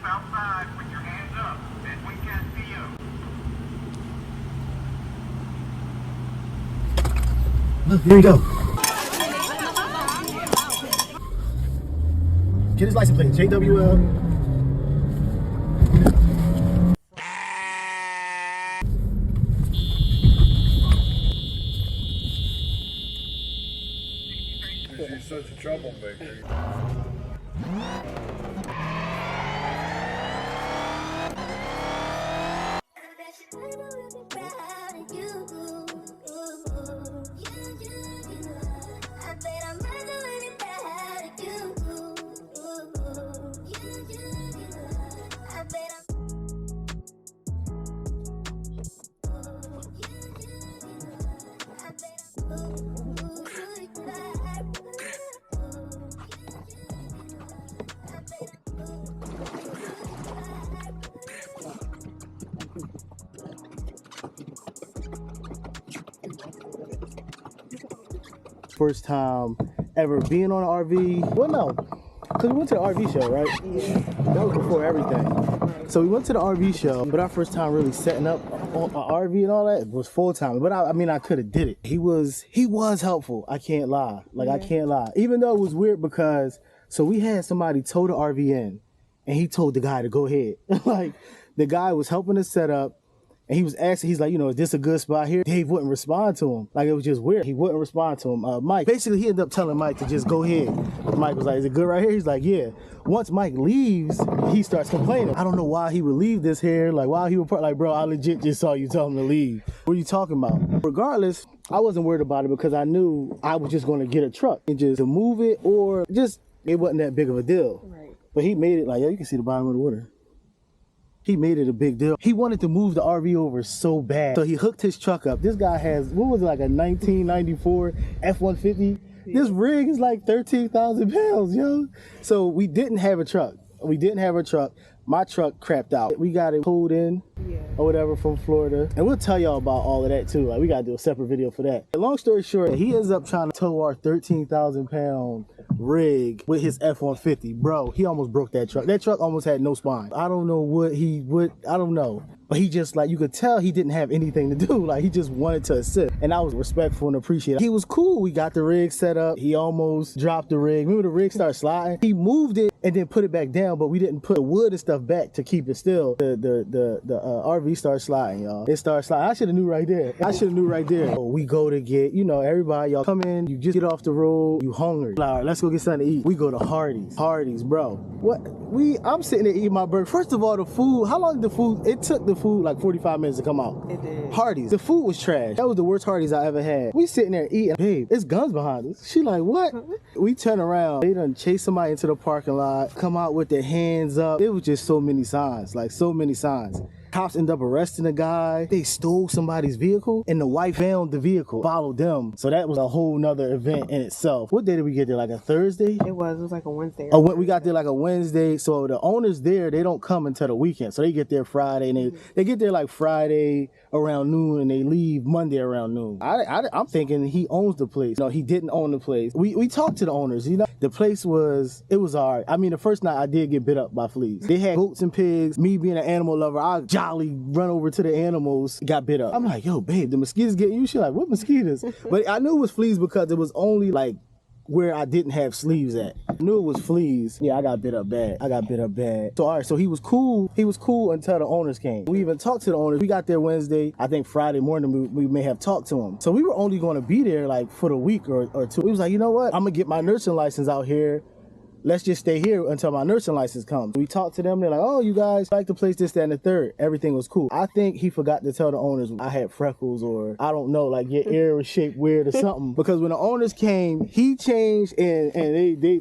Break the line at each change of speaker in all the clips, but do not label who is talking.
outside with your hands up, and we can't see you.
Look, there you go. Get his license plate, JWL.
She's such a troublemaker.
First time ever being on an RV. Well, no, because we went to the RV show, right? Yeah. That was before everything. So we went to the RV show, but our first time really setting up on an RV and all that was full time. But I mean, I could have did it. He was helpful. I can't lie. Like, I can't lie. Even though it was weird because, so we had somebody tow the RV in, and he told the guy to go ahead. Like, the guy was helping us set up. And he was asking, he's like, you know, is this a good spot here? Dave wouldn't respond to him. Like, it was just weird. He wouldn't respond to him. Mike, basically, he ended up telling Mike to just go ahead. Mike was like, is it good right here? He's like, yeah. Once Mike leaves, he starts complaining. I don't know why he would leave this here. Like, why he would put, like, bro, I legit just saw you tell him to leave. What are you talking about? Regardless, I wasn't worried about it because I knew I was just going to get a truck and just to move it, or just, it wasn't that big of a deal. Right. But he made it like, yo, you can see the bottom of the water. He made it a big deal. He wanted to move the RV over so bad. So he hooked his truck up. This guy has, what was it, like a 1994 F-150? Yeah. This rig is like 13,000 pounds, yo. So we didn't have a truck. My truck crapped out. We got it pulled in or whatever from Florida. And we'll tell y'all about all of that too. Like, we gotta do a separate video for that. Long story short, he ends up trying to tow our 13,000 pound rig with his F-150. Bro, he almost broke that truck. That truck almost had no spine. I don't know what I don't know. But he just, like, you could tell he didn't have anything to do. Like, he just wanted to assist. And I was respectful and appreciative. He was cool. We got the rig set up. He almost dropped the rig. Remember the rig started sliding? He moved it and then put it back down, but we didn't put the wood and stuff back to keep it still. The RV started sliding, y'all. It started sliding. I should have knew right there. So we go to get, you know, everybody, y'all come in, you just get off the road, you hungry. All right, let's go get something to eat. We go to Hardee's, bro. I'm sitting there eating my burger. First of all, the food, how long did the food, it took the food like 45 minutes to come out. It did. Hardee's, the food was trash. That was the worst Hardee's I ever had. We sitting there eating. Babe, there's guns behind us. She like, what? We turn around. They done chase somebody into the parking lot, come out with their hands up. It was just so many signs, like so many signs. Cops end up arresting a guy. They stole somebody's vehicle and the wife found the vehicle, followed them. So that was a whole nother event in itself. What day did we get there? Like a Thursday?
It was like a Wednesday.
We got there like a Wednesday. So the owners there, they don't come until the weekend. So they get there Friday and they get there like Friday around noon and they leave Monday around noon. I'm thinking he owns the place. No, he didn't own the place. We talked to the owners, you know. The place was all right. I mean, the first night I did get bit up by fleas. They had goats and pigs. Me being an animal lover, I jolly run over to the animals, got bit up. I'm like, yo, babe, the mosquitoes getting you? She like, what mosquitoes? But I knew it was fleas because it was only like where I didn't have sleeves at. I knew it was fleas. Yeah, I got bit up bad. So all right, so he was cool. He was cool until the owners came. We even talked to the owners. We got there Wednesday. I think Friday morning we may have talked to him. So we were only going to be there like for the week or two. We was like, you know what? I'm gonna get my nursing license out here. Let's just stay here until my nursing license comes. We talked to them. They're like, oh, you guys like the place, this, that, and the third. Everything was cool. I think he forgot to tell the owners I had freckles or I don't know, like your ear was shaped weird or something. Because when the owners came, he changed and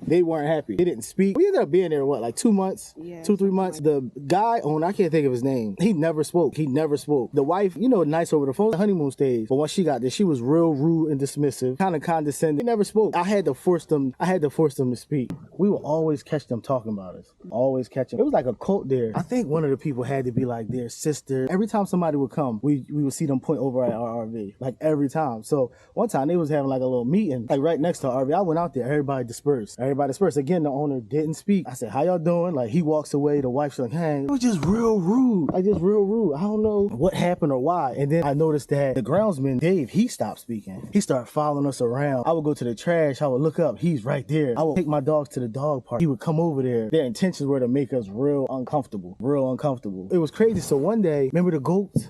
they weren't happy. They didn't speak. We ended up being there, what, like 2 months? Yeah. 2-3 months. The guy owner, I can't think of his name. He never spoke. The wife, you know, nice over the phone, the honeymoon stage. But once she got there, she was real rude and dismissive, kind of condescending. He never spoke. I had to force them to speak. We would always catch them talking about us. Always catch them. It was like a cult there. I think one of the people had to be like their sister. Every time somebody would come, we would see them point over at our RV. Like every time. So one time they was having like a little meeting, like right next to our RV. I went out there, everybody dispersed. Again, the owner didn't speak. I said, how y'all doing? Like he walks away, the wife's like, hey, it was just real rude. Like just real rude. I don't know what happened or why. And then I noticed that the groundsman, Dave, he stopped speaking. He started following us around. I would go to the trash. I would look up. He's right there. I would take my dogs to the dog park. He would come over there. Their intentions were to make us real uncomfortable. It was crazy. So one day, remember the goats?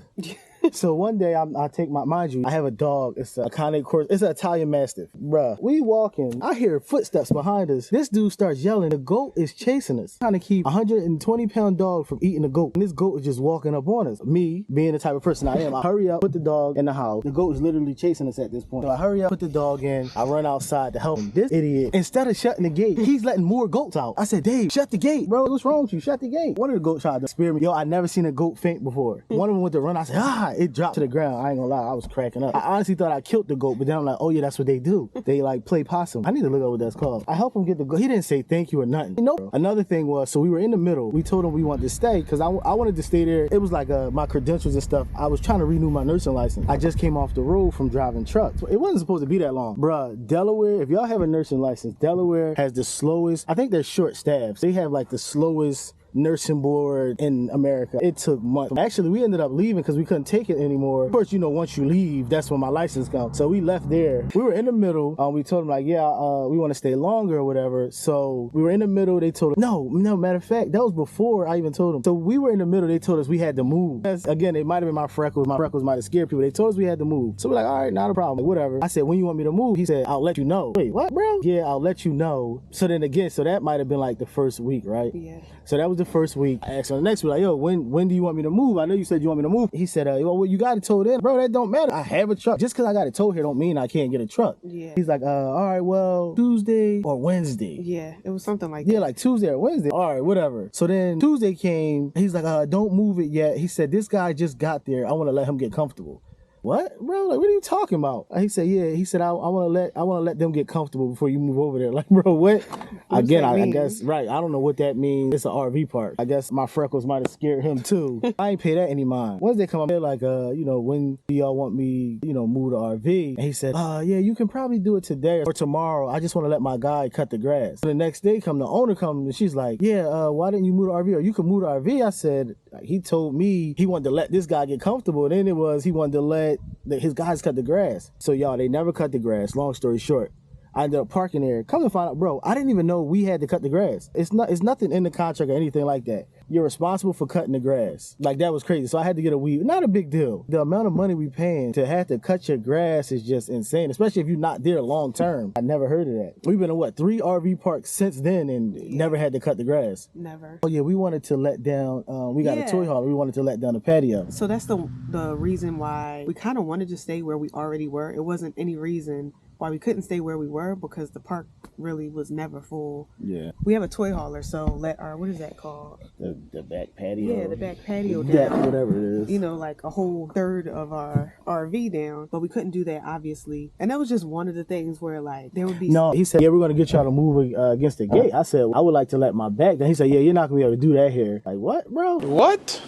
So one day I take mind you, I have a dog. It's a Cane Corso. It's an Italian Mastiff. Bruh, we walking. I hear footsteps behind us. This dude starts yelling. The goat is chasing us. Trying to keep a 120-pound dog from eating the goat. And this goat is just walking up on us. Me, being the type of person I am, I hurry up, put the dog in the house. The goat is literally chasing us at this point. So I hurry up, put the dog in. I run outside to help him. This idiot, instead of shutting the gate, he's letting more goats out. I said, Dave, shut the gate, bro. What's wrong with you? Shut the gate. One of the goats tried to spear me. Yo, I never seen a goat faint before. One of them went to run. I said, it dropped to the ground. I ain't gonna lie, I was cracking up. I honestly thought I killed the goat, but then I'm like, oh yeah, that's what they do. They like play possum. I need to look up what that's called. I helped him get the goat. He didn't say thank you or nothing. You know, another thing was, so we were in the middle. We told him we wanted to stay because I wanted to stay there. It was like my credentials and stuff. I was trying to renew my nursing license. I just came off the road from driving trucks. It wasn't supposed to be that long. Bruh, Delaware, if y'all have a nursing license, Delaware has the slowest, I think they're short staffs. They have like the slowest nursing board in America. It took months. Actually, we ended up leaving because we couldn't take it anymore. Of course, you know, once you leave, that's when my license comes. So we left there. We were in the middle. We told them like, yeah, we want to stay longer or whatever. So we were in the middle. They told us, no, matter of fact, that was before I even told them. So we were in the middle. They told us we had to move. Again, it might have been my freckles. My freckles might have scared people. They told us we had to move. So we're like, all right, not a problem. Like, whatever. I said, when you want me to move? He said, I'll let you know. Wait, what, bro? Yeah, I'll let you know. So then again, so that might have been like the first week, right?
Yeah.
So that was the first week. I asked on the next week, like, yo, when do you want me to move? I know you said you want me to move. He said, well, you got it towed in. Bro, that don't matter. I have a truck. Just because I got it towed here don't mean I can't get a truck.
Yeah.
He's like, all right, well, Tuesday or Wednesday.
Yeah, it was something like that.
Yeah, like Tuesday or Wednesday. All right, whatever. So then Tuesday came. He's like, don't move it yet. He said, this guy just got there. I want to let him get comfortable. What, bro? Like, what are you talking about? He said, yeah. He said, I want to let them get comfortable before you move over there. Like, bro, what? Again, I guess, right. I don't know what that means. It's an RV park. I guess my freckles might have scared him too. I ain't pay that any mind. Once they come up there, like, when do y'all want me, move the RV? And he said, yeah, you can probably do it today or tomorrow. I just want to let my guy cut the grass. So the next day, the owner comes and she's like, yeah, why didn't you move the RV? Or you can move the RV. I said, he told me he wanted to let this guy get comfortable. And then it was he wanted to let his guys cut the grass. So y'all, they never cut the grass. Long story short, I ended up parking there. Come to find out, bro, I didn't even know we had to cut the grass. It's nothing in the contract or anything like that. You're responsible for cutting the grass. Like, that was crazy. So I had to get a weed. Not a big deal. The amount of money we paying to have to cut your grass is just insane, especially if you're not there long term. I never heard of that. We've been in 3 RV parks since then and never had to cut the grass.
Never.
Oh yeah, we wanted to let down, we got a toy hauler. We wanted to let down the patio.
So that's the reason why we kind of wanted to stay where we already were. It wasn't any reason why we couldn't stay where we were because the park really was never full.
Yeah.
We have a toy hauler, so let our, what is that called?
The back patio.
Yeah, the back patio
Deck,
down.
whatever it is.
Like a whole third of our RV down, but we couldn't do that, obviously. And that was just one of the things where, like, there would be...
No, he said, yeah, we're going to get y'all to move against the gate. I said, I would like to let my back down. He said, yeah, you're not going to be able to do that here. Like, what, bro?
What?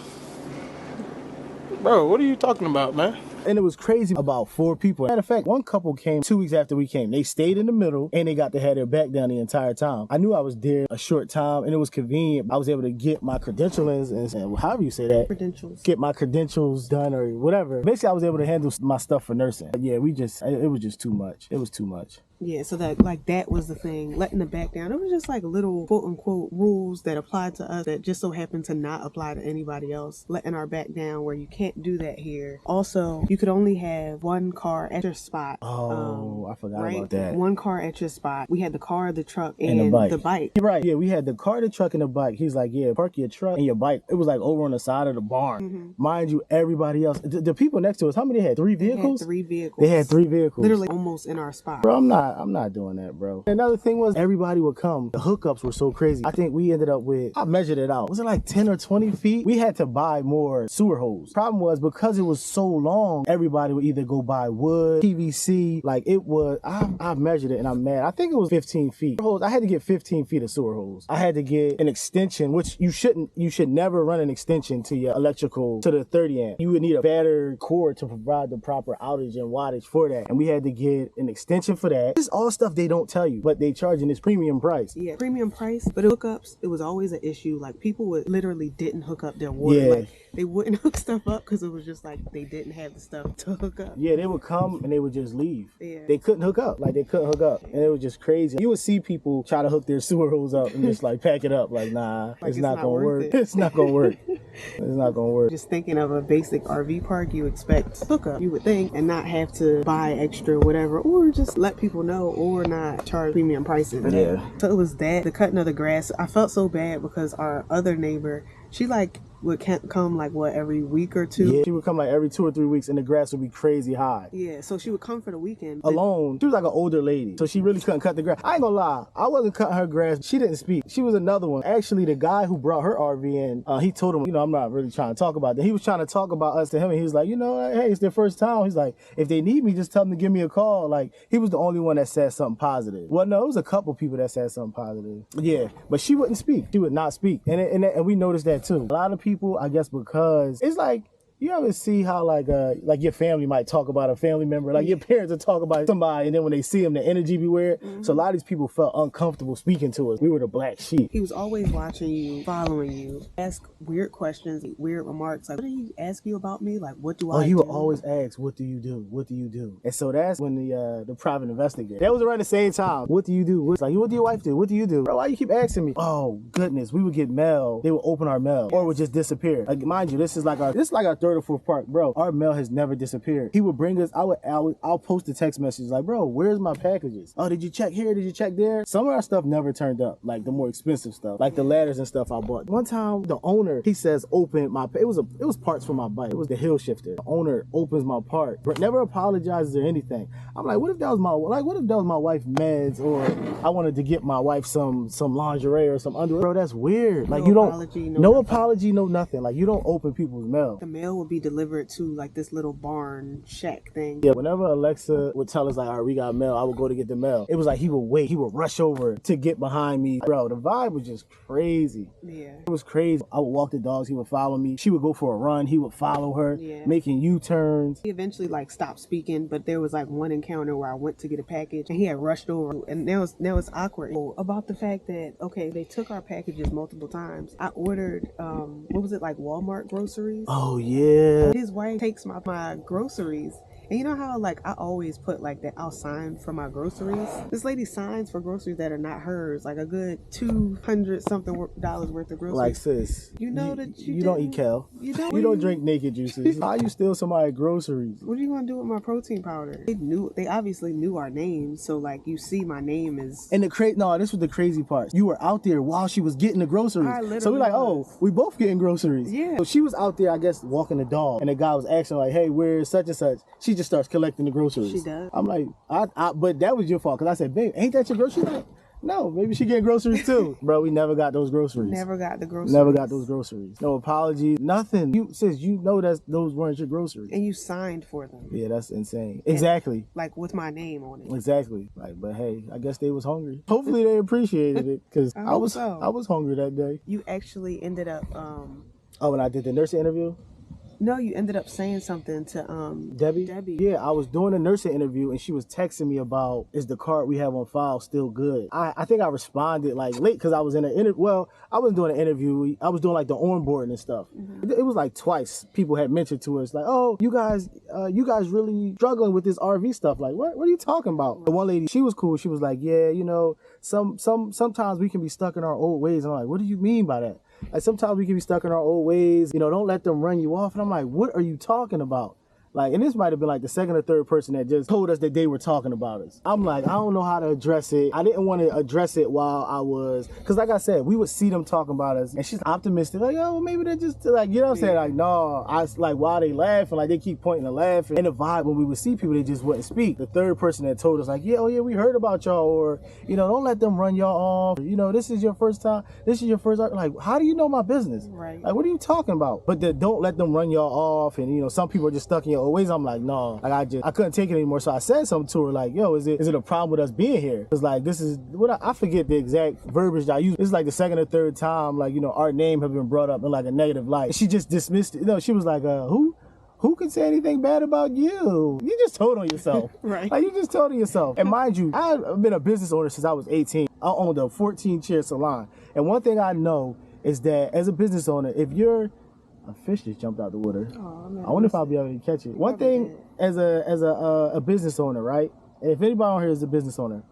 Bro, what are you talking about, man?
And it was crazy. About 4 people. Matter of fact, one couple came 2 weeks after we came. They stayed in the middle and they got to have their back down the entire time. I knew I was there a short time and it was convenient. I was able to get my credentials and however you say that.
Credentials.
Get my credentials done or whatever. Basically, I was able to handle my stuff for nursing. But yeah, it was just too much. It was too much.
Yeah, so that was the thing, letting the back down. It was just like little quote unquote rules that applied to us that just so happened to not apply to anybody else. Letting our back down where you can't do that here. Also, you could only have 1 car at your spot.
Oh, I forgot about that.
1 car at your spot. We had the car, the truck, and the bike.
You're right. Yeah, we had the car, the truck, and the bike. He's like, yeah, park your truck and your bike. It was like over on the side of the barn. Mm-hmm. Mind you, everybody else, the people next to us, how many had 3 vehicles?
They had 3 vehicles.
They had 3 vehicles.
Literally almost in our spot.
Bro, I'm not not doing that, bro. Another thing was everybody would come. The hookups were so crazy. I think we ended up with, I measured it out. Was it like 10 or 20 feet? We had to buy more sewer hose. Problem was because it was so long, everybody would either go buy wood, PVC, like it was, I measured it and I'm mad. I think it was 15 feet. I had to get 15 feet of sewer hose. I had to get an extension, which you should never run an extension to your electrical, to the 30 amp. You would need a better cord to provide the proper outage and wattage for that. And we had to get an extension for that. This is all stuff they don't tell you, but they charging this premium price.
Yeah, premium price. But hookups, it was always an issue. Like people would literally didn't hook up their water.
Yeah.
Like they wouldn't hook stuff up because it was just like they didn't have the stuff to hook up.
Yeah, they would come and they would just leave.
Yeah.
They couldn't hook up. Like they couldn't hook up. And it was just crazy. You would see people try to hook their sewer hose up and just like pack it up. Like, nah,
Like,
it's not gonna work.
it.
It's not gonna work. It's not gonna work.
Just thinking of a basic RV park, you expect hookup, you would think, and not have to buy extra whatever, or just let people know, or not charge premium prices.
Yeah.
So it was that, the cutting of the grass. I felt so bad because our other neighbor, she like would come like what, every week or two?
Yeah, she would come like every 2 or 3 weeks and the grass would be crazy high.
Yeah, so she would come for the weekend.
Alone. She was like an older lady, so she really couldn't cut the grass. I ain't gonna lie, I wasn't cutting her grass. She didn't speak. She was another one. Actually, the guy who brought her RV in, he told him, I'm not really trying to talk about that. He was trying to talk about us to him, and he was like, hey, it's their first time. He's like, if they need me, just tell them to give me a call. Like, he was the only one that said something positive. Well, no, it was a couple people that said something positive. Yeah, but she wouldn't speak. She would not speak, and we noticed that too. A lot of people, I guess, because it's like, you ever see how like your family might talk about a family member, like your parents would talk about somebody, and then when they see them, the energy be weird. Mm-hmm. So a lot of these people felt uncomfortable speaking to us. We were the black sheep.
He was always watching you, following you, ask weird questions, weird remarks. Like, what did he ask you about me? Like, what do I do?
He would always ask, what do you do? What do you do? And so that's when the private investigator, that was around the same time. What do you do? What do your wife do? What do you do? Bro, why you keep asking me? Oh goodness, we would get mail. They would open our mail, or it would just disappear. Like, mind you, this is like our third or fourth park, bro. Our mail has never disappeared. He would bring us. I'll post a text message like, bro, where's my packages? Oh, did you check here? Did you check there? Some of our stuff never turned up, like the more expensive stuff, like the ladders and stuff I bought. One time, the owner, he says, open my. It was parts for my bike. It was the hill shifter. The owner opens my part, but never apologizes or anything. I'm like, what if that was my wife's meds, or I wanted to get my wife some lingerie or some underwear? Bro, that's weird. Like, no apology, no nothing. Like, you don't open people's mail.
The mail would be delivered to like this little barn shack thing.
Yeah, whenever Alexa would tell us like, all right, we got mail, I would go to get the mail. It was like he would wait, he would rush over to get behind me. Bro, the vibe was just crazy.
Yeah.
It was crazy. I would walk the dogs, he would follow me. She would go for a run, he would follow her, making U-turns.
He eventually like stopped speaking, but there was like one encounter where I went to get a package and he had rushed over, and now it's awkward about the fact that, okay, they took our packages multiple times. I ordered what was it, like Walmart groceries?
Oh yeah.
His wife takes my groceries. And you know how like I always put like that I'll sign for my groceries? This lady signs for groceries that are not hers, like a good $200 something worth of groceries.
Like, sis,
you know that you
don't eat kale. You don't drink naked juices. How you steal somebody's groceries?
What are you gonna do with my protein powder? They obviously knew our names, so like you see my name is.
And this was the crazy part. You were out there while she was getting the groceries. So we're like, oh, we both getting groceries.
Yeah.
So she was out there, I guess, walking the dog, and the guy was asking like, hey, where's such and such? She just starts collecting the groceries.
She does.
I'm like, but that was your fault, because I said, babe, ain't that your groceries? Like, no, maybe she getting groceries too. Bro, we never got those groceries.
Never got the groceries.
Never got those groceries. No apology, nothing. You know that those weren't your groceries.
And you signed for them.
Yeah, that's insane. Exactly.
Like with my name on it.
Exactly. Like, but hey, I guess they was hungry. Hopefully they appreciated it, because I was hungry that day.
You actually ended up
when I did the nursing interview?
No, you ended up saying something to Debbie.
Yeah, I was doing a nursing interview and she was texting me about, is the card we have on file still good? I think I responded like late because I was in an interview. Well, I wasn't doing an interview. I was doing like the onboarding and stuff. Mm-hmm. It was like twice people had mentioned to us like, oh, you guys really struggling with this RV stuff. Like, what are you talking about? The one lady, she was cool. She was like, yeah, sometimes we can be stuck in our old ways. And I'm like, what do you mean by that? Like, sometimes we can be stuck in our old ways. Don't let them run you off. And I'm like, what are you talking about? Like, and this might have been like the second or third person that just told us that they were talking about us. I'm like, I don't know how to address it. I didn't want to address it while I was, because like I said, we would see them talking about us, and she's optimistic, like, oh, maybe they're just like, you know what I'm saying? Like, no, I like, while they laughing, like they keep pointing and laughing. And the vibe when we would see people, they just wouldn't speak. The third person that told us, like, yeah, oh yeah, we heard about y'all, or, you know, don't let them run y'all off. You know, this is your first time. This is your first, like, how do you know my business?
Right.
Like, what are you talking about? But don't let them run y'all off. And, you know, some people are just stuck in your old ways. I'm like, no, like, I couldn't take it anymore. So I said something to her, like, yo, is it a problem with us being here? It's like, this is what I forget the exact verbiage that I use. It's like the second or third time, like, you know, our name have been brought up in like a negative light. She just dismissed it. You know, she was like, who can say anything bad about you? You just told on yourself.
Right.
Like, you just told on yourself. And mind you, I've been a business owner since I was 18. I owned a 14-chair salon. And one thing I know is that as a business owner, if you're a fish just jumped out the water.
Oh, man.
I wonder if I'll be able to catch it. One thing as a business owner, right? And if anybody on here is a business owner,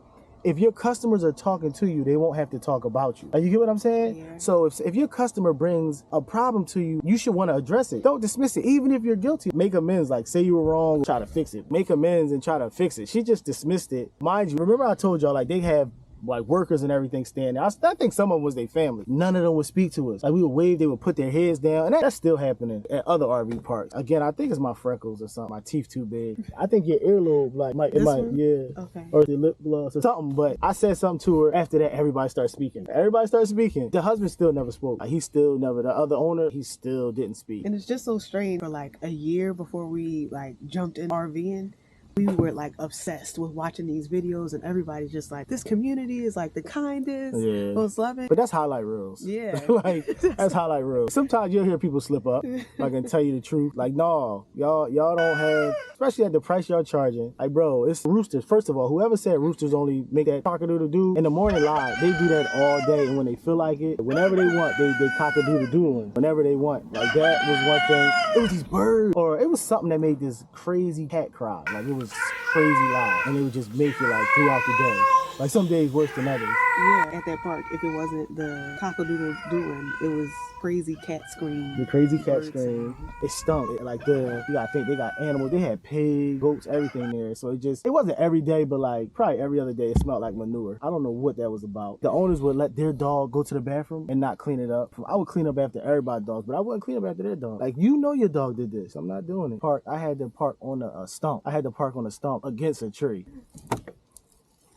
if your customers are talking to you, they won't have to talk about you. Like, you get what I'm saying?
Yeah.
So if your customer brings a problem to you, you should want to address it. Don't dismiss it. Even if you're guilty, make amends. Like, say you were wrong, try to fix it. Make amends and try to fix it. She just dismissed it. Mind you, remember I told y'all, like, they have like workers and everything standing there. I think some of them was their family. None of them would speak to us. Like, we would wave, they would put their heads down, and that's still happening at other RV parks. Again, I think it's my freckles or something. My teeth too big. I think your earlobe, like, yeah,
Okay.
or the lip gloss or something. But I said something to her. After that, everybody started speaking. The husband still never spoke. Like, he still never. The other owner, he still didn't speak.
And it's just so strange. For like a year before we like jumped in RVing, we were like obsessed with watching these videos, and everybody's just like, this community is like the kindest, most loving.
But that's highlight reels.
Yeah.
Like, that's highlight reels. Sometimes you'll hear people slip up, like, and tell you the truth. Like, no, y'all don't have, especially at the price y'all charging. Like, bro, it's roosters. First of all, whoever said roosters only make that cock-a-doodle-doo in the morning lie, they do that all day, and when they feel like it, whenever they want, they cock-a-doodle-dooing. Whenever they want. Like, that was one thing. It was these birds, or it was something that made this crazy cat cry. Like, it was crazy loud, and it would just make it like throughout the day. Like, some days worse than others.
Yeah, at that park, if it wasn't the cock-a-doodle doing, it was crazy cat scream.
The crazy cat
bird
scream.
sound.
It stunk. You gotta think they got animals. They had pigs, goats, everything there. So it wasn't every day, but like probably every other day it smelled like manure. I don't know what that was about. The owners would let their dog go to the bathroom and not clean it up. I would clean up after everybody's dogs, but I wouldn't clean up after their dog. Like, you know your dog did this. I'm not doing it. I had to park on a stump. I had to park on a stump against a tree.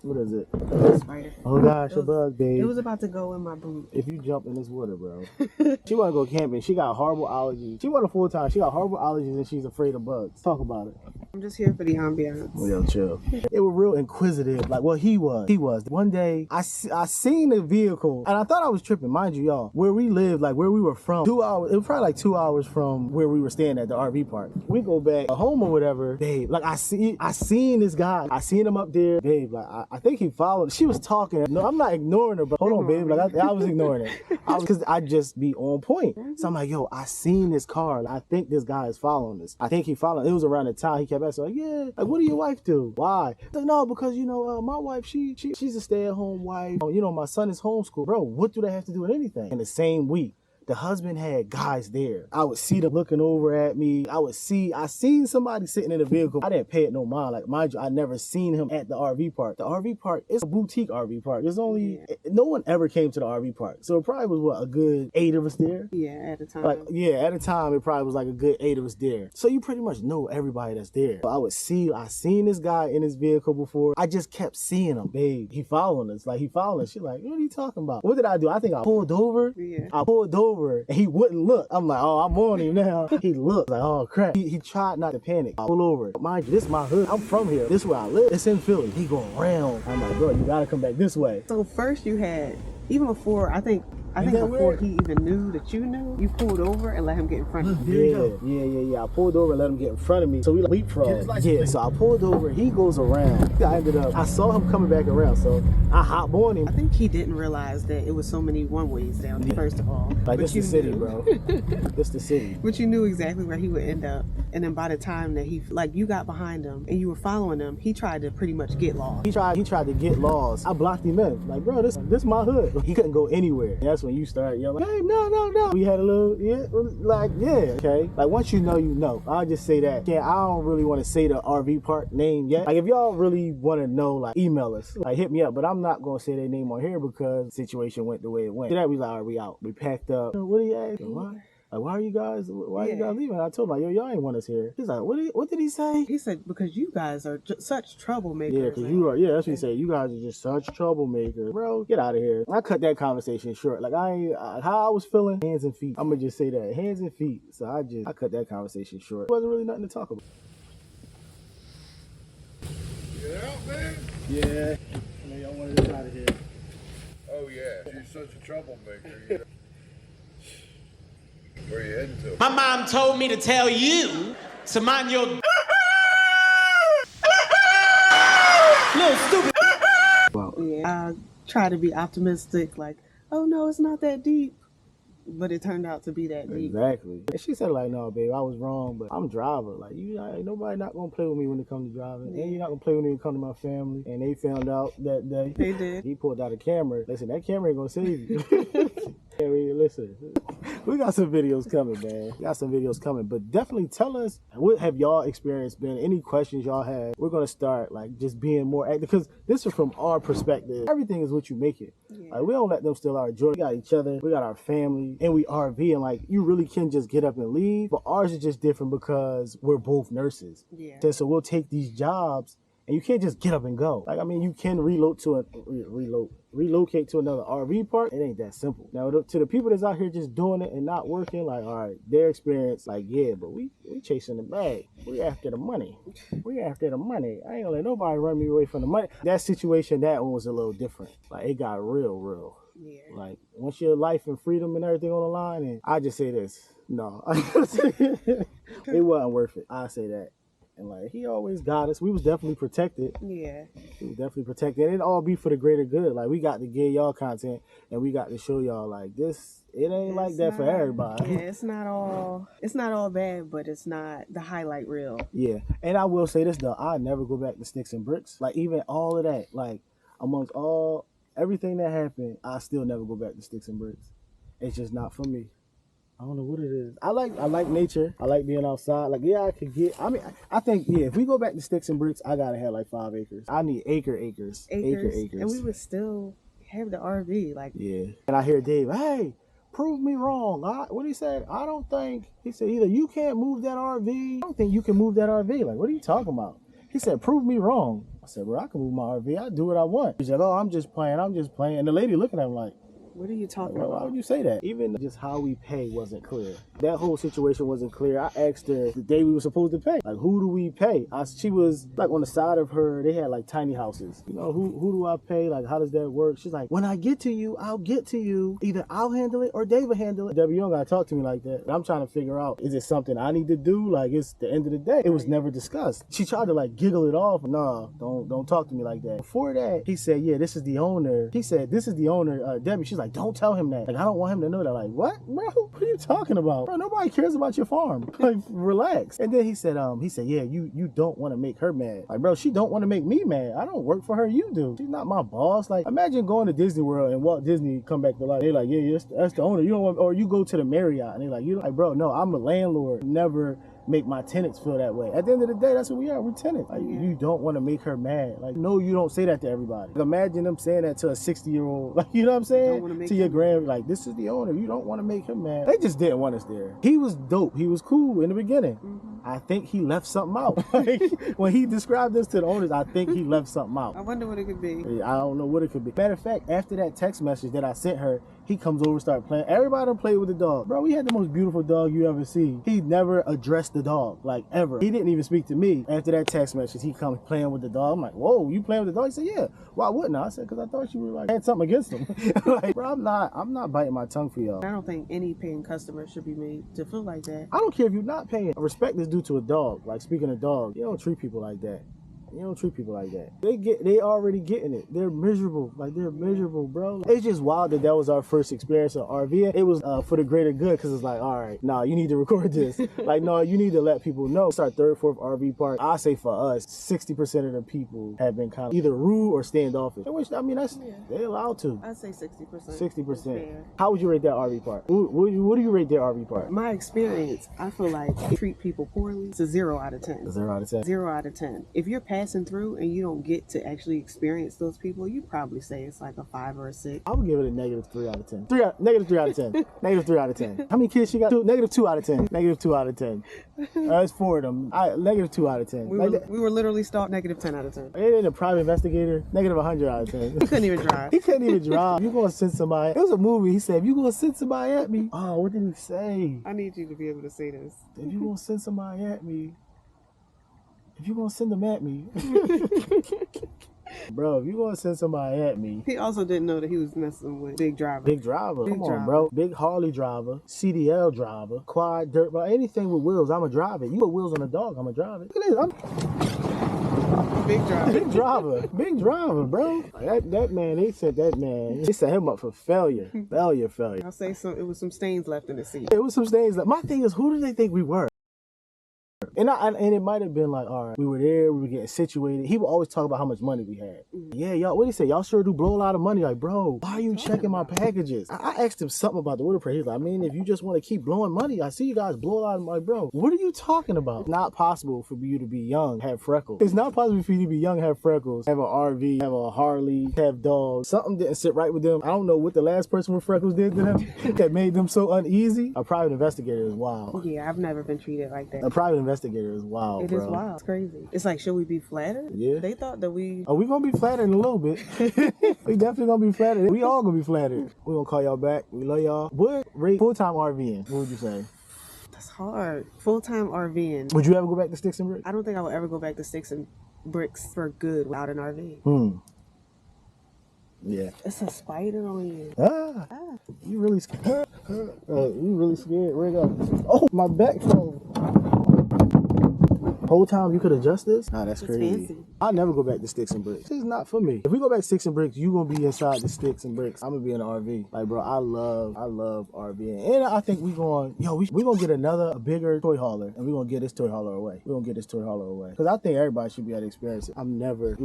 What is it?
Spider.
Oh gosh, a bug, babe.
It was about to go in my boot.
If you jump in this water, bro. She want to go camping. She got horrible allergies. She went a full time. She got horrible allergies and she's afraid of bugs. Talk about it.
I'm just here for the ambiance.
Yo, chill. They were real inquisitive. Like, well, he was. One day, I seen the vehicle, and I thought I was tripping. Mind you, y'all, where we lived, like where we were from, 2 hours, it was probably like 2 hours from where we were staying at the RV park. We go back home or whatever, babe, like I seen this guy. I seen him up there, babe, like I think he followed. She was talking. No, I'm not ignoring her, but hold on, babe. Like, I was ignoring it. Because I just be on point. So I'm like, yo, I seen this car. I think this guy is following this. I think he followed. It was around the time he kept asking, like, yeah, like, what do your wife do? Why? Like, no, because, you know, my wife, she's a stay-at-home wife. You know, my son is homeschooled. Bro, what do they have to do with anything? In the same week, the husband had guys there. I would see them looking over at me. I seen somebody sitting in the vehicle. I didn't pay it no mind. Like, mind you, I never seen him at the RV park. The RV park is a boutique RV park. No one ever came to the RV park. So it probably was, a good 8 of us there?
Yeah, at the time.
Like, yeah, at the time, it probably was like a good 8 of us there. So you pretty much know everybody that's there. So I seen this guy in his vehicle before. I just kept seeing him. Babe, he following us. Like, he following us. She like, what are you talking about? What did I do? I think I pulled over.
Yeah.
I pulled over. And he wouldn't look. I'm like, oh, I'm on him now. He looked like, oh crap. He tried not to panic. I pull over. Mind you, this is my hood. I'm from here. This is where I live. It's in Philly. He going around. I'm like, bro, you gotta come back this way.
So first you had, even before, I think before
weird?
he even knew that you knew, you pulled over and let him get in front of you.
Yeah. I pulled over and let him get in front of me. So we leapfrog. Yeah, so I pulled over. He goes around. I saw him coming back around, so I hop on him.
I think he didn't realize that it was so many one-ways down there, first of all.
Like,
But
this the
you
city,
knew.
bro. This the city.
But you knew exactly where he would end up. And then by the time that you got behind him and you were following him, he tried to pretty much get lost.
He tried to get lost. I blocked him in. Like, bro, this my hood. He couldn't go anywhere. And that's when you start yelling, hey, no. We had a little, okay. Like, once you know. I'll just say that. Yeah, I don't really want to say the RV park name yet. Like, if y'all really want to know, like, email us. Like, hit me up. But I'm not going to say their name on here because the situation went the way it went. So that we like, all right, we out. We packed up. What do you ask? Why? Like, why are you guys leaving? I told him, like, yo, y'all ain't want us here. He's like, what did he say?
He said, because you guys are such troublemakers.
Yeah, because you are, that's what he said. You guys are just such troublemakers. Bro, get out of here. I cut that conversation short. Like, how I was feeling, hands and feet. I'm going to just say that, hands and feet. So I cut that conversation short. It wasn't really nothing to talk about.
Get out, man.
Yeah. I know y'all wanted us out of here.
Oh, yeah. She's such a troublemaker. Where you heading to?
My mom told me to tell you to mind your little stupid.
Wow.
Yeah, I try to be optimistic, like, oh no, it's not that deep. But it turned out to be that deep.
Exactly. And she said, like, no, babe, I was wrong, but I'm a driver. Like, nobody not going to play with me when it comes to driving. Yeah. And you're not going to play with me when it comes to my family. And they found out that day.
They did.
He pulled out a camera. Listen, that camera ain't going to save you. Listen, we got some videos coming, man. We got some videos coming. But definitely tell us, what have y'all experienced been? Any questions y'all have? We're going to start, like, just being more active. Because this is from our perspective. Everything is what you make it. Yeah. Like, we don't let them steal our joy. We got each other. We got our family. And we RV. And, like, you really can just get up and leave. But ours is just different because we're both nurses. Yeah. So we'll take these jobs. And you can't just get up and go. Like, I mean, you can relocate to another RV park. It ain't that simple. Now, to the people that's out here just doing it and not working, like, all right, their experience, like, yeah, but we chasing the bag. We after the money. I ain't gonna let nobody run me away from the money. That situation, that one was a little different. Like, it got real. Yeah. Like, once your life and freedom and everything on the line, and I just say this, no. It wasn't worth it. I say that. And, like, he always got us. We was definitely protected. Yeah. We was definitely protected. And it all be for the greater good. Like, we got to give y'all content, and we got to show y'all, like, this, it ain't like that for everybody.
Yeah, it's not all bad, but it's not the highlight reel.
Yeah. And I will say this, though. I never go back to Sticks and Bricks. Like, even all of that, like, amongst everything that happened, I still never go back to Sticks and Bricks. It's just not for me. I don't know what it is. I like nature. I like being outside. Like, yeah, I think, if we go back to Sticks and Bricks, I gotta have like 5 acres. I need acres. And
we would still have the RV. Like,
yeah. And I hear Dave, hey, prove me wrong. What he said? He said, either you can't move that RV. I don't think you can move that RV. Like, what are you talking about? He said, prove me wrong. I said, well, I can move my RV. I do what I want. He said, oh, I'm just playing. And the lady looking at him like,
what are you talking about?
Why would you say that? Even just how we pay wasn't clear. That whole situation wasn't clear. I asked her the day we were supposed to pay. Like, who do we pay? She was like on the side of her, they had like tiny houses. You know, who do I pay? Like, how does that work? She's like, when I get to you, I'll get to you. Either I'll handle it or Dave will handle it. Debbie, you don't gotta talk to me like that. I'm trying to figure out, is it something I need to do? Like, it's the end of the day. It was never discussed. She tried to like giggle it off. Nah, don't talk to me like that. Before that, he said, yeah, this is the owner. He said, this is the owner, Debbie. She's like, don't tell him that. Like, I don't want him to know that. Like, what? Bro, what are you talking about? Bro, nobody cares about your farm. Like, relax. And then he said, yeah, you don't want to make her mad. Like, bro, she don't want to make me mad. I don't work for her, you do. She's not my boss. Like, imagine going to Disney World and Walt Disney come back to life. They're like, yeah, that's the owner. You don't want, or you go to the Marriott and they're like, bro, no, I'm a landlord. Never make my tenants feel that way. At the end of the day, that's what we are. We're tenants. Like, you don't want to make her mad. Like, no, you don't say that to everybody. Like, imagine them saying that to a 60-year-old. Like, you know what I'm saying? To your grand, like, this is the owner. You don't want to make him mad. They just didn't want us there. He was dope. He was cool in the beginning. Mm-hmm. I think he left something out. Like, when he described this to the owners, I think he left something out.
I wonder what it could be.
I don't know what it could be. Matter of fact, after that text message that I sent her, he comes over and start playing. Everybody done played with the dog. Bro, we had the most beautiful dog you ever see. He never addressed the dog, like, ever. He didn't even speak to me. After that text message, he comes playing with the dog. I'm like, whoa, you playing with the dog? He said, yeah. Why wouldn't I? I said, because I thought you were like, had something against him. Like, bro, I'm not biting my tongue for y'all.
I don't think any paying customer should be made to feel like that.
I don't care if you're not paying. Respect is due to a dog. Like, speaking of dogs, you don't treat people like that. You don't treat people like that. They already getting it. They're miserable. Like, they're miserable, bro. It's just wild that was our first experience of RVing. It was for the greater good, because it's like, all right, nah, you need to record this. Like, no, you need to let people know. It's our third, fourth RV park. I say for us, 60% of the people have been kind of either rude or standoffish. Which, I mean, they're allowed to.
I'd say 60%.
60%. How would you rate that RV park? What do you rate their RV park?
My experience, I feel like they treat people poorly. It's a 0 out of 10.
0 out of 10.
0 out of 10. If you're passing through and you don't get to actually experience those people, you probably say it's like a 5 or a 6.
I would give it a negative 3 out of 10. Negative 3 out of 10. Negative 3 out of 10. How many kids she got? Negative 2 out of 10. Negative 2 out of 10. That's 4 of them. Negative 2 out of 10.
We were literally stalked. Negative 10 out of 10.
It ain't a private investigator. Negative 100 out of 10.
He couldn't even drive.
He couldn't even drive. You gonna send somebody? It was a movie. He said, "If you gonna send somebody at me." Oh, what did he say?
I need you to be able to say this.
If you gonna send somebody at me, if you gonna send them at me. Bro, if you gonna send somebody at me.
He also didn't know that he was messing with big driver.
Big driver. Come on, bro. Big Harley driver, CDL driver, quad, dirt, bro. Anything with wheels, I'ma drive it. You put wheels on a dog, I'ma drive it. Look at this.
Big driver.
Big driver. Big driver, bro. That man, they set him up for failure. Failure.
I'll say it was some stains left in the seat.
It was some stains left. My thing is, who do they think we were? And it might have been like, all right, we were there, we were getting situated. He would always talk about how much money we had. Yeah, y'all, what did he say? Y'all sure do blow a lot of money. Like, bro, why are you checking my packages? I asked him something about the order price. He's like, I mean, if you just want to keep blowing money, I see you guys blow a lot of money. Bro, what are you talking about? It's not possible for you to be young, have freckles. It's not possible for you to be young, have freckles, have an RV, have a Harley, have dogs. Something didn't sit right with them. I don't know what the last person with freckles did to them that made them so uneasy. A private investigator is wild.
Yeah, I've never been treated like that.
A private investigator is wild.
It is wild. It's crazy. It's like, should we be flattered?
Yeah.
They thought that we...
Oh, we gonna be flattered in a little bit. We definitely gonna be flattered. We all gonna be flattered. We gonna call y'all back. We love y'all. What rate full-time RVing? What would you say?
That's hard. Full-time RVing.
Would you ever go back to sticks and bricks?
I don't think I will ever go back to sticks and bricks for good without an RV. Yeah. It's a spider on you.
You really scared. You really scared. Where it go? Oh, my back phone. Whole time you could adjust this? Nah, that's crazy.
Fancy.
I'll never go back to sticks and bricks. This is not for me. If we go back to sticks and bricks, you gonna be inside the sticks and bricks. I'm gonna be in an RV. Like, bro, I love RVing. And I think we gonna get a bigger toy hauler, and we gonna get this toy hauler away. Because I think everybody should be able to experience it. I'm never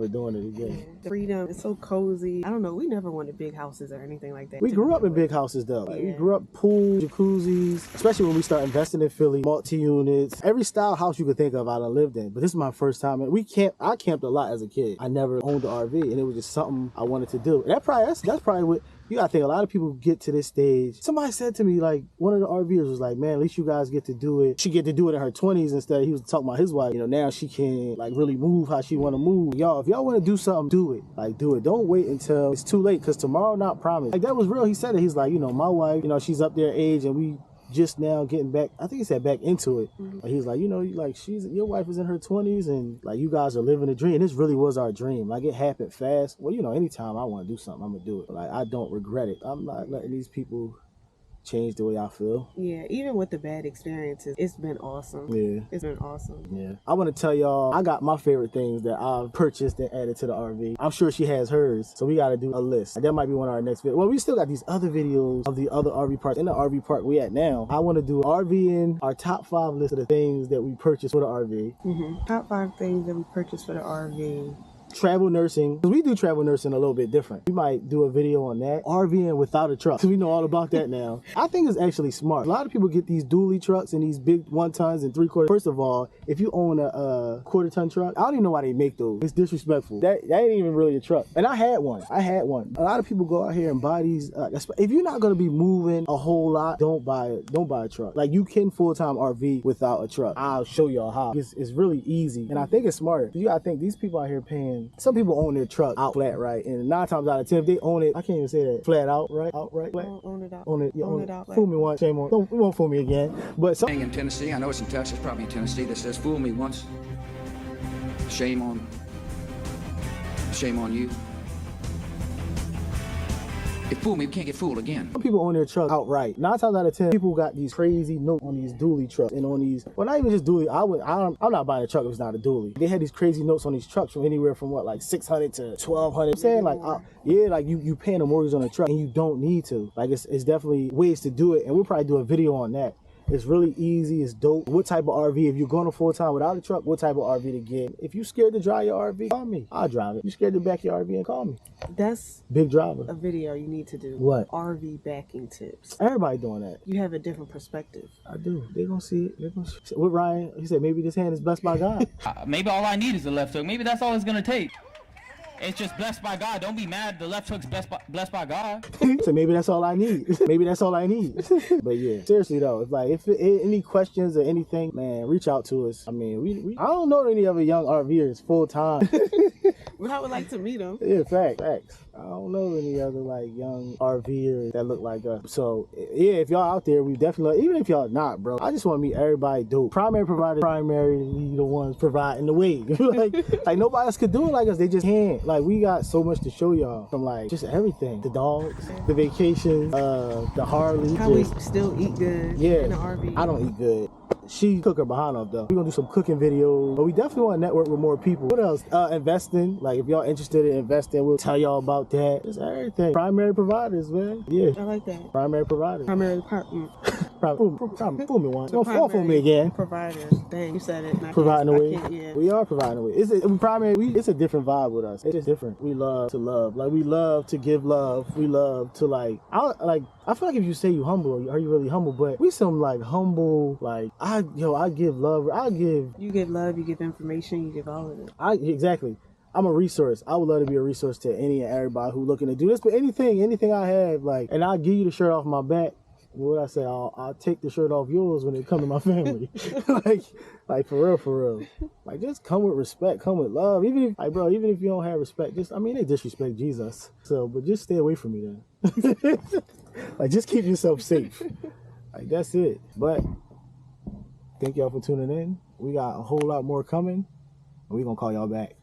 doing it again.
The freedom, it's so cozy. I don't know, we never wanted big houses or anything like that.
We grew up in big houses though. Like, we grew up pools, jacuzzis, especially when we started investing in Philly, multi-units. Every style house you could think of I done lived in. But this is my first time. I camped a lot as a kid. I never owned an RV, and it was just something I wanted to do. And that's probably what you gotta think. A lot of people get to this stage. Somebody said to me, like, one of the RVers was like, man, at least you guys get to do it. She get to do it in her 20s instead. He was talking about his wife. You know, now she can like really move how she want to move. Y'all, if y'all want to do something, do it. Like, do it. Don't wait until it's too late, because tomorrow not promised. Like, that was real. He said it. He's like, you know, my wife, you know, she's up there age, and we just now getting back, I think he said back into it. But he's like, you know, like, your wife is in her 20s, and like, you guys are living a dream. This really was our dream. Like, it happened fast. Well, you know, anytime I want to do something, I'm gonna do it. Like, I don't regret it. I'm not letting these people change the way I feel.
Yeah, even with the bad experiences, it's been awesome.
Yeah.
It's been awesome.
Yeah. I want to tell y'all, I got my favorite things that I've purchased and added to the RV. I'm sure she has hers, so we got to do a list. That might be one of our next videos. Well, we still got these other videos of the other RV parks. In the RV park we at now, I want to do RVing, our top 5 list of the things that we purchased for the RV.
Top 5 things that we purchased for the RV.
Travel nursing, because we do travel nursing a little bit different. We might do a video on that. RVing without a truck, because we know all about that now. I think it's actually smart. A lot of people get these dually trucks and these big 1 tons and 3/4. First of all, if you own a 1/4 ton truck, I don't even know why they make those. It's disrespectful. That ain't even really a truck. And I had one. A lot of people go out here and buy these. If you're not gonna be moving a whole lot, don't buy a truck. Like, you can full-time RV without a truck. I'll show y'all how. It's really easy, and I think it's smart. You gotta think, these people out here paying. Some people own their truck out flat, right? And 9 times out of 10, if they own it, I can't even say that, flat out, right? Outright, flat.
Own it out.
Own it. Yeah,
own it out. Flat.
Fool me once, shame on. You won't fool me again. But some
In Tennessee, I know it's in Texas, probably in Tennessee, that says, "Fool me once, shame on you." If fool me, we can't get fooled again.
Some people own their truck outright. 9 times out of 10, people got these crazy notes on these dually trucks and on these. Well, not even just dually. I'm not buying a truck if it's not a dually. They had these crazy notes on these trucks from anywhere from what, like 600 to 1200. I'm saying like, yeah, like you paying a mortgage on a truck and you don't need to. Like it's definitely ways to do it, and we'll probably do a video on that. It's really easy. It's dope. What type of RV? If you're going to full time without a truck, what type of RV to get? If you scared to drive your RV, call me. I'll drive it. You scared to back your RV and call me.
That's
big driver.
a video you need to do.
What?
RV backing tips.
Everybody doing that.
You have a different perspective.
I do. They gonna see it. They gonna see it. With Ryan, he said maybe this hand is blessed by God.
Maybe all I need is the left hook. Maybe that's all it's gonna take. It's just blessed by God. Don't be mad. The left hook's blessed by God.
So maybe that's all I need. Maybe that's all I need. But yeah, seriously though, if any questions or anything, man, reach out to us. I mean, I don't know any other young RVers full time.
But I would like to meet them.
Yeah, facts. I don't know any other like young RVers that look like us. So yeah, if y'all out there, we definitely, even if y'all not, bro, I just want to meet everybody dope. Primary providers, primarily the ones providing the way. like nobody else could do it like us. They just can't. Like we got so much to show y'all from like just everything. The dogs, the vacations, the Harley.
How we still eat good in the RV.
I don't eat good. She cook her behind up though. We're gonna do some cooking videos, but we definitely want to network with more people. What else? Investing. Like if y'all interested in investing, we'll tell y'all about that. Just everything. Primary providers, man. Yeah.
I like that.
Primary providers.
Primary
Fool me once. Don't fall for me again.
Providers. Dang, you said it.
Providing the way.
Yeah.
We are providing the way. It's a different vibe with us. It's just different. We love to love. Like we love to give love. We love to like. I feel like if you say you humble, are you really humble? But we some like humble. Like I give love.
You give love. You give information. You give all of it.
Exactly. I'm a resource. I would love to be a resource to any and everybody who looking to do this. But anything I have, like, and I'll give you the shirt off my back. What I say, I'll take the shirt off yours when it come to my family. like for real. Like just come with respect, come with love. Even if you don't have respect, they disrespect Jesus. So, but just stay away from me then. Like just keep yourself safe. Like that's it. But thank y'all for tuning in. We got a whole lot more coming. And we're gonna call y'all back.